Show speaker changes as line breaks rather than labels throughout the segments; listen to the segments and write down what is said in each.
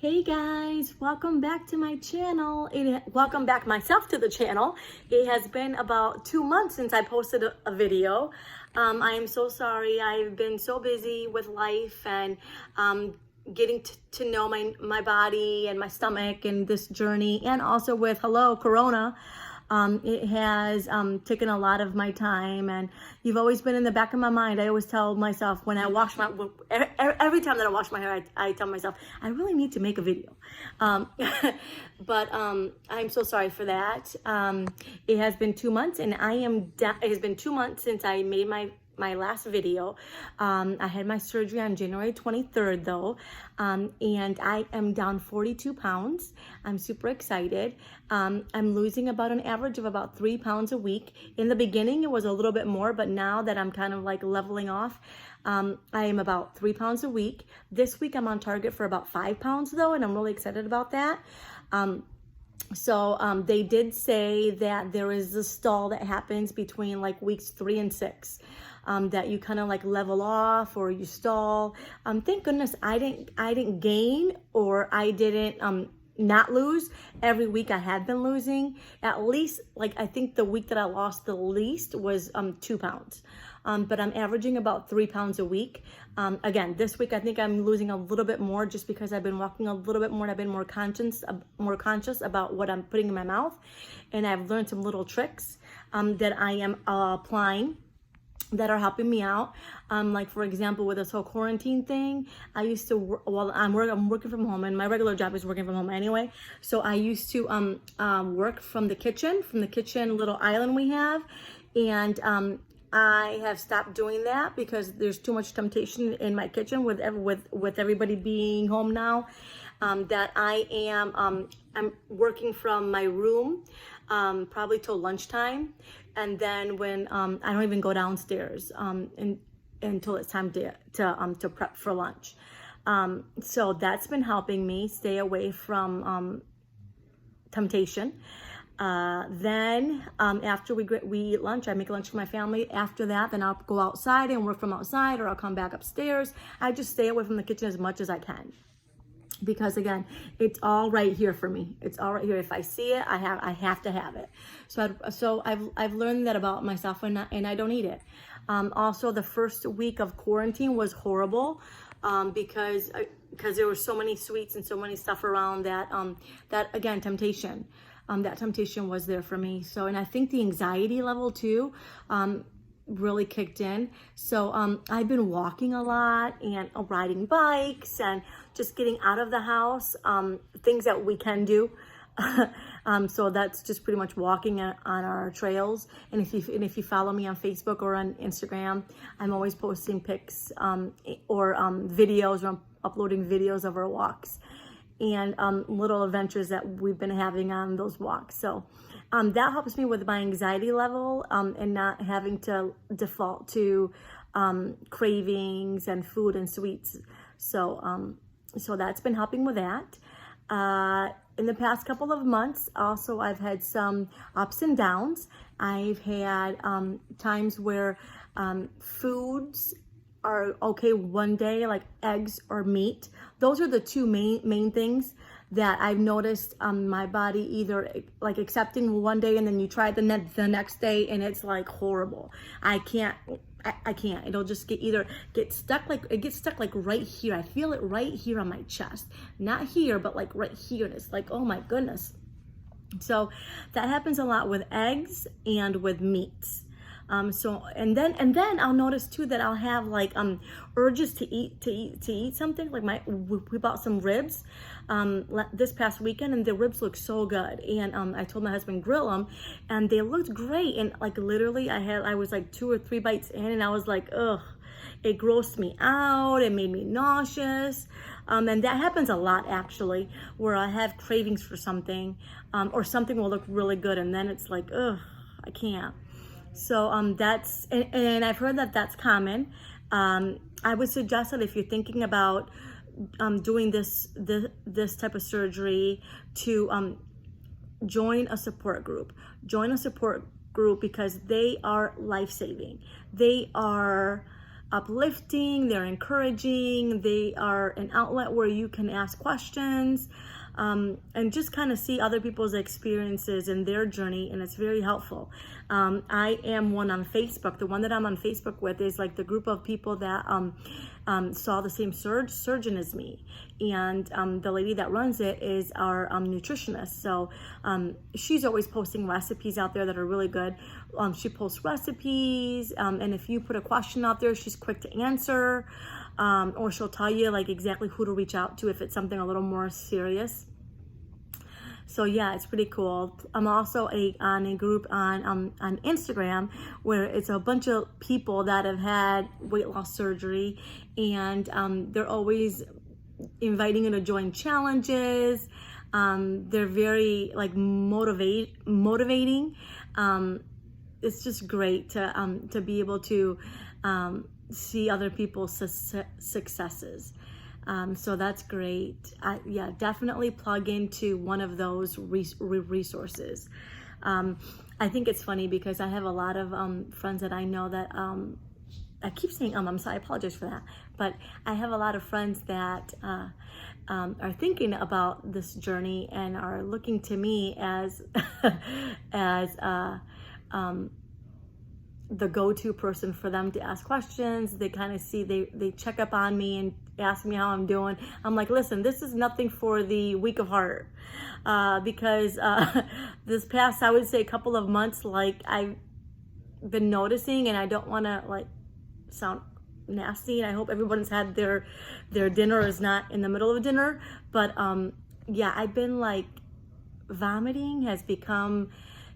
Hey guys, welcome back to my channel. Welcome back myself to the channel. It has been about 2 months since I posted a video. I am so sorry. I've been so busy with life and getting to know my body and my stomach and this journey, and also with hello Corona. It has taken a lot of my time, and you've always been in the back of my mind. I always tell myself when I wash every time that I wash my hair, I tell myself, I really need to make a video. But I'm so sorry for that. It has been 2 months, and it has been 2 months since I made my last video. I had my surgery on January 23rd though, and I am down 42 pounds. I'm super excited. I'm losing about an average of about 3 pounds a week. In the beginning, it was a little bit more, but now that I'm kind of like leveling off, I am about 3 pounds a week. This week, I'm on target for about 5 pounds though, and I'm really excited about that. So they did say that there is a stall that happens between like weeks 3 and 6. That you kind of like level off or you stall. Thank goodness I didn't gain, or I didn't not lose. Every week I had been losing at least, like I think the week that I lost the least was 2 pounds. But I'm averaging about 3 pounds a week. Again, this week I think I'm losing a little bit more just because I've been walking a little bit more and I've been more conscious about what I'm putting in my mouth, and I've learned some little tricks that I am applying that are helping me out. Like for example, with this whole quarantine thing, I used to I'm working from home, and my regular job is working from home anyway. So I used to work from the kitchen little island we have, and I have stopped doing that because there's too much temptation in my kitchen with everybody being home now. That I am I'm working from my room probably till lunchtime, and then when I don't even go downstairs until it's time to prep for lunch. So that's been helping me stay away from temptation. Then after we eat lunch, I make lunch for my family. After that, then I'll go outside and work from outside, or I'll come back upstairs. I just stay away from the kitchen as much as I can, because again, it's all right here for me. It's all right here. If I see it, I have to have it. So I've learned that about myself, and I don't eat it. Also, the first week of quarantine was horrible because there were so many sweets and so many stuff around that again, temptation. That temptation was there for me. So, and I think the anxiety level too really kicked in. So I've been walking a lot and riding bikes and just getting out of the house, things that we can do. So that's just pretty much walking on our trails. And if you follow me on Facebook or on Instagram, I'm always posting pics or videos, or I'm uploading videos of our walks and little adventures that we've been having on those walks. So that helps me with my anxiety level and not having to default to cravings and food and sweets. So that's been helping with that. In the past couple of months, also, I've had some ups and downs. I've had times where foods are okay one day, like eggs or meat. Those are the two main things that I've noticed my body either like accepting one day, and then you try it the next day and it's like horrible. I can't. It'll just get stuck like right here. I feel it right here on my chest. Not here, but like right here. And it's like, oh my goodness. So that happens a lot with eggs and with meats. And then I'll notice too that I'll have like urges to eat something. Like we bought some ribs this past weekend, and the ribs look so good. And I told my husband grill them, and they looked great. And like literally, I was like 2 or 3 bites in, and I was like, ugh. It grossed me out. It made me nauseous. And that happens a lot actually, where I have cravings for something, or something will look really good, and then it's like, ugh, I can't. So that's, and I've heard that that's common. I would suggest that if you're thinking about doing this type of surgery, to join a support group. Join a support group because they are life-saving. They are uplifting, they're encouraging, they are an outlet where you can ask questions, and just kind of see other people's experiences and their journey, and it's very helpful. I am one on Facebook. The one that I'm on Facebook with is like the group of people that saw the same surgeon as me, and the lady that runs it is our nutritionist. So she's always posting recipes out there that are really good. She posts recipes, and if you put a question out there, she's quick to answer. Or she'll tell you like exactly who to reach out to if it's something a little more serious. So yeah, it's pretty cool. I'm also on a group on Instagram where it's a bunch of people that have had weight loss surgery, and they're always inviting you to join challenges. They're very like motivating. It's just great to be able to see other people's successes. So that's great. Yeah, definitely plug into one of those resources. I think it's funny because I have a lot of friends that I know that I keep saying I'm sorry, I apologize for that, but I have a lot of friends that are thinking about this journey and are looking to me as the go-to person for them to ask questions. They kind of see, they check up on me and ask me how I'm doing. I'm like, listen, this is nothing for the weak of heart, because this past, I would say, couple of months, like I've been noticing, and I don't want to like sound nasty, and I hope everyone's had their dinner is not in the middle of dinner, but yeah, I've been like, vomiting has become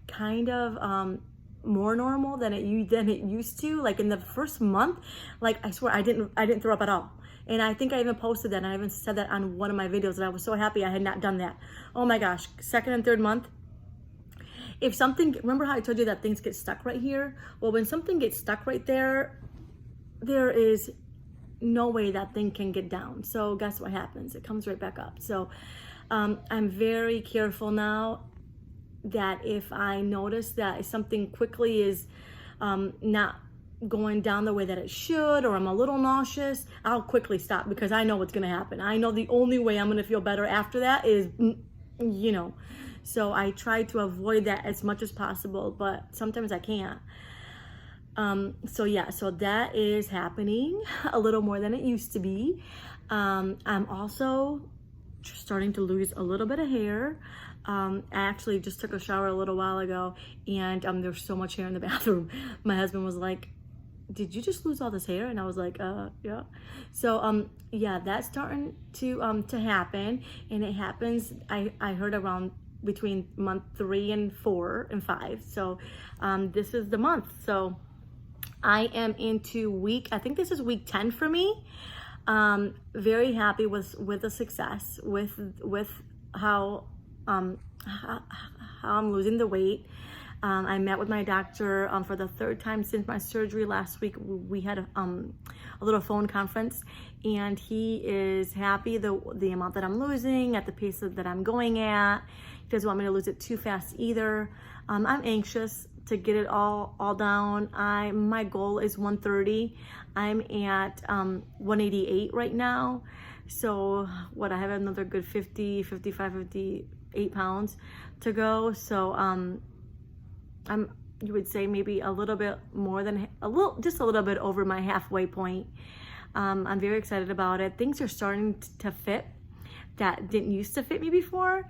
kind of more normal than it used to. Like in the first month, like I swear I didn't throw up at all. And I think I even posted that, and I even said that on one of my videos, that I was so happy I had not done that. Oh my gosh, second and third month. If something, remember how I told you that things get stuck right here? Well, when something gets stuck right there, there is no way that thing can get down. So guess what happens? It comes right back up. So I'm very careful now that if I notice that something quickly is not going down the way that it should, or I'm a little nauseous, I'll quickly stop, because I know what's going to happen. I know the only way I'm going to feel better after that is, you know, so I try to avoid that as much as possible, but sometimes I can't. So yeah, so that is happening a little more than it used to be. I'm also starting to lose a little bit of hair. I actually just took a shower a little while ago, and there's so much hair in the bathroom. My husband was like, did you just lose all this hair? And I was like, yeah. So yeah, that's starting to happen, and it happens, I heard, around between month 3 and 4 and 5. So this is the month. So I am into I think this is week 10 for me. Very happy with the success, with how I'm losing the weight. I met with my doctor for the 3rd time since my surgery last week. We had a little phone conference, and he is happy the amount that I'm losing at the pace that I'm going at. He doesn't want me to lose it too fast either. I'm anxious to get it all down. My goal is 130. I'm at 188 right now. So what, I have another good 50, 55, 58 pounds to go. So you would say maybe a little bit more than just a little bit over my halfway point. I'm very excited about it. Things are starting to fit that didn't used to fit me before.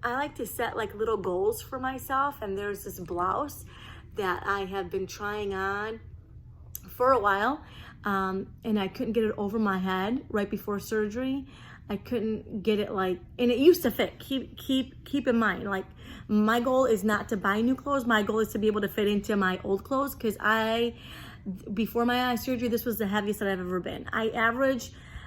I like to set like little goals for myself, and there's this blouse that I have been trying on for a while, and I couldn't get it over my head right before surgery. I couldn't get it and it used to fit. Keep in mind, like, my goal is not to buy new clothes. My goal is to be able to fit into my old clothes, because before my eye surgery, this was the heaviest that I've ever been. I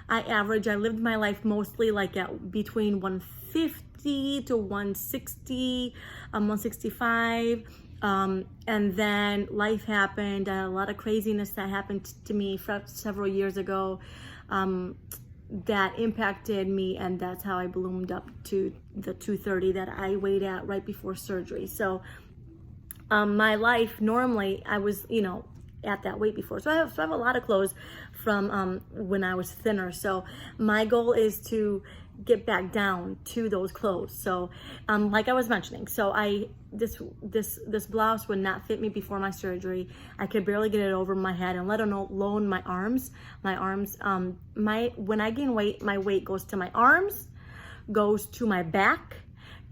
lived my life mostly like at between 150 to 160, 165. And then life happened. A lot of craziness that happened to me several years ago that impacted me, and that's how I ballooned up to the 230 that I weighed at right before surgery. So my life, normally I was, at that weight before. So I have a lot of clothes from when I was thinner. So my goal is to get back down to those clothes. So like I was mentioning, so this blouse would not fit me before my surgery. I could barely get it over my head, and let alone my arms. When I gain weight, my weight goes to my arms, goes to my back,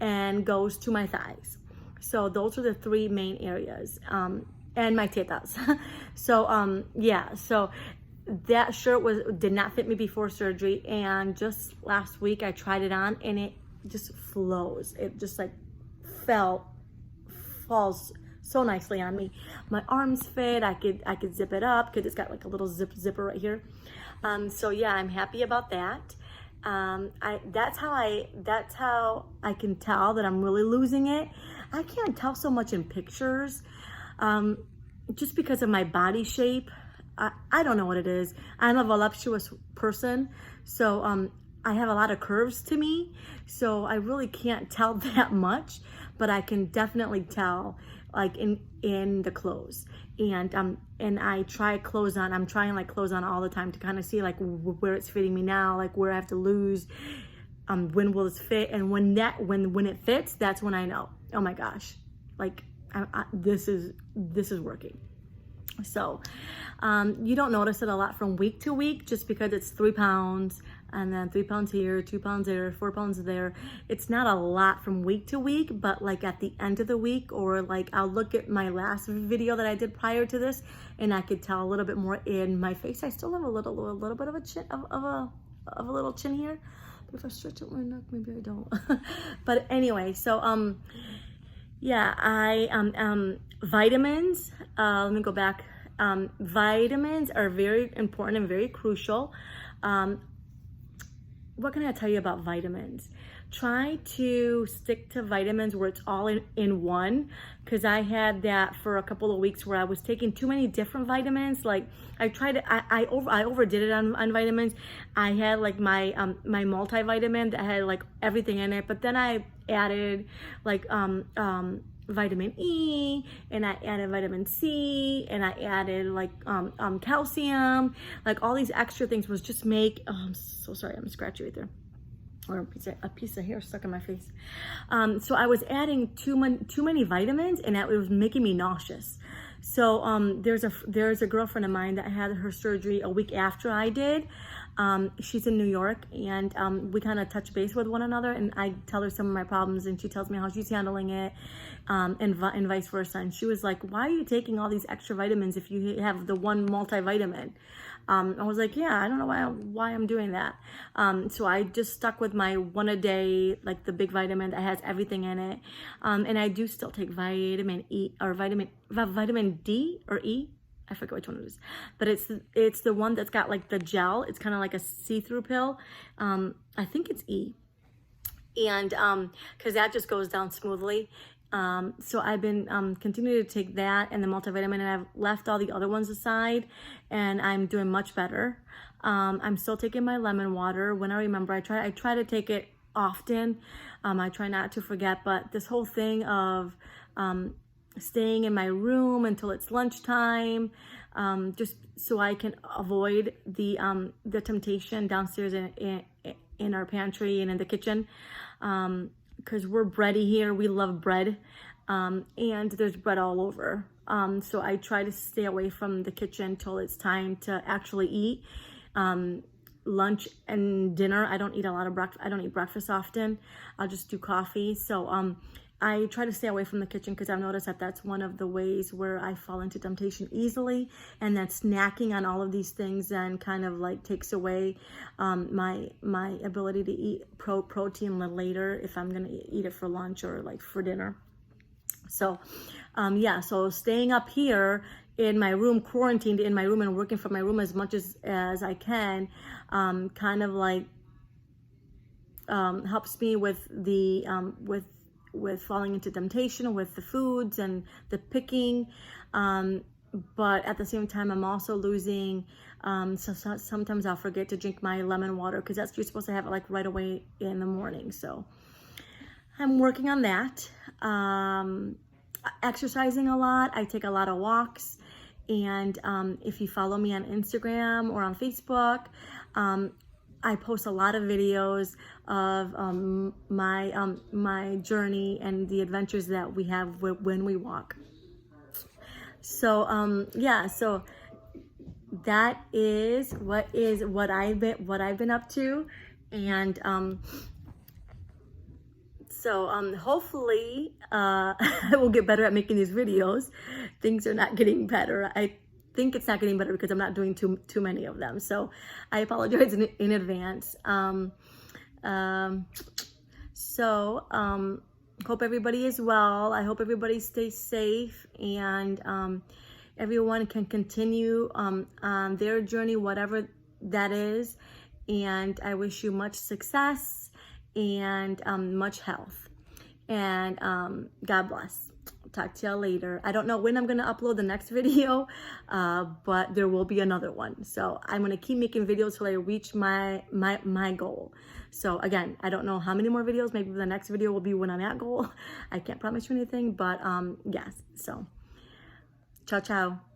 and goes to my thighs. So those are the three main areas, and my tetas. So yeah, so that shirt did not fit me before surgery, and just last week I tried it on, and it just flows. It just like falls so nicely on me. My arms fit. I could zip it up because it's got like a little zipper right here. So yeah, I'm happy about that. That's how I can tell that I'm really losing it. I can't tell so much in pictures, just because of my body shape. I don't know what it is. I'm a voluptuous person, so I have a lot of curves to me, so I really can't tell that much, but I can definitely tell like in the clothes. And I try clothes on. I'm trying like clothes on all the time to kind of see like where it's fitting me now, like where I have to lose, when will this fit, and when it fits, that's when I know, oh my gosh, like this is working. So you don't notice it a lot from week to week, just because it's 3 pounds and then 3 pounds here, 2 pounds there, 4 pounds there. It's not a lot from week to week, but like at the end of the week, or like I'll look at my last video that I did prior to this, and I could tell a little bit more in my face. I still have a little bit of a chin, of a little chin here, but if I stretch out my neck, maybe I don't. But anyway, so yeah, vitamins, let me go back. Vitamins are very important and very crucial. What can I tell you about vitamins? Try to stick to vitamins where it's all in one, because I had that for a couple of weeks where I was taking too many different vitamins. Like I overdid it on vitamins. I had like my multivitamin that had like everything in it, but then I added like vitamin E, and I added vitamin C, and I added like calcium. Like all these extra things was just make, oh, I'm so sorry, I'm scratchy right there, or a piece of hair stuck in my face. So I was adding too many vitamins, and that was making me nauseous. So there's a girlfriend of mine that had her surgery a week after I did. She's in New York, and we kind of touch base with one another, and I tell her some of my problems, and she tells me how she's handling it, and vice versa. And she was like, why are you taking all these extra vitamins if you have the one multivitamin? I was like, yeah, I don't know why I'm doing that. So I just stuck with my one a day, like the big vitamin that has everything in it. And I do still take vitamin E, or vitamin D or E. I forget which one it is, but it's the one that's got like the gel. It's kind of like a see-through pill. I think it's E, and because that just goes down smoothly. So I've been continuing to take that and the multivitamin, and I've left all the other ones aside, and I'm doing much better. I'm still taking my lemon water when I remember. I try to take it often. I try not to forget, but this whole thing of staying in my room until it's lunchtime, just so I can avoid the temptation downstairs in our pantry and in the kitchen, because we're bready here. We love bread, and there's bread all over. So I try to stay away from the kitchen till it's time to actually eat. Lunch and dinner, I don't eat a lot of breakfast. I don't eat breakfast often. I'll just do coffee. So I try to stay away from the kitchen, because I've noticed that that's one of the ways where I fall into temptation easily, and that snacking on all of these things then kind of like takes away my ability to eat protein later if I'm gonna eat it for lunch or like for dinner. So yeah, so staying up here in my room, quarantined in my room and working from my room as much as I can, kind of like helps me with the with falling into temptation with the foods and the picking, but at the same time I'm also losing, so sometimes I'll forget to drink my lemon water, because you're supposed to have it like right away in the morning. So I'm working on that. Exercising a lot. I take a lot of walks, And if you follow me on Instagram or on Facebook, I post a lot of videos of my journey and the adventures that we have when we walk. So yeah, so that is what I've been up to, and hopefully I will get better at making these videos. Things are not getting better. I think it's not getting better because I'm not doing too many of them. So I apologize in advance. Hope everybody is well. I hope everybody stays safe, and everyone can continue on their journey, whatever that is. And I wish you much success and much health. And God bless. Talk to y'all later. I don't know when I'm going to upload the next video, but there will be another one. So I'm going to keep making videos till I reach my goal. So again, I don't know how many more videos. Maybe the next video will be when I'm at goal. I can't promise you anything, but yes. So ciao, ciao.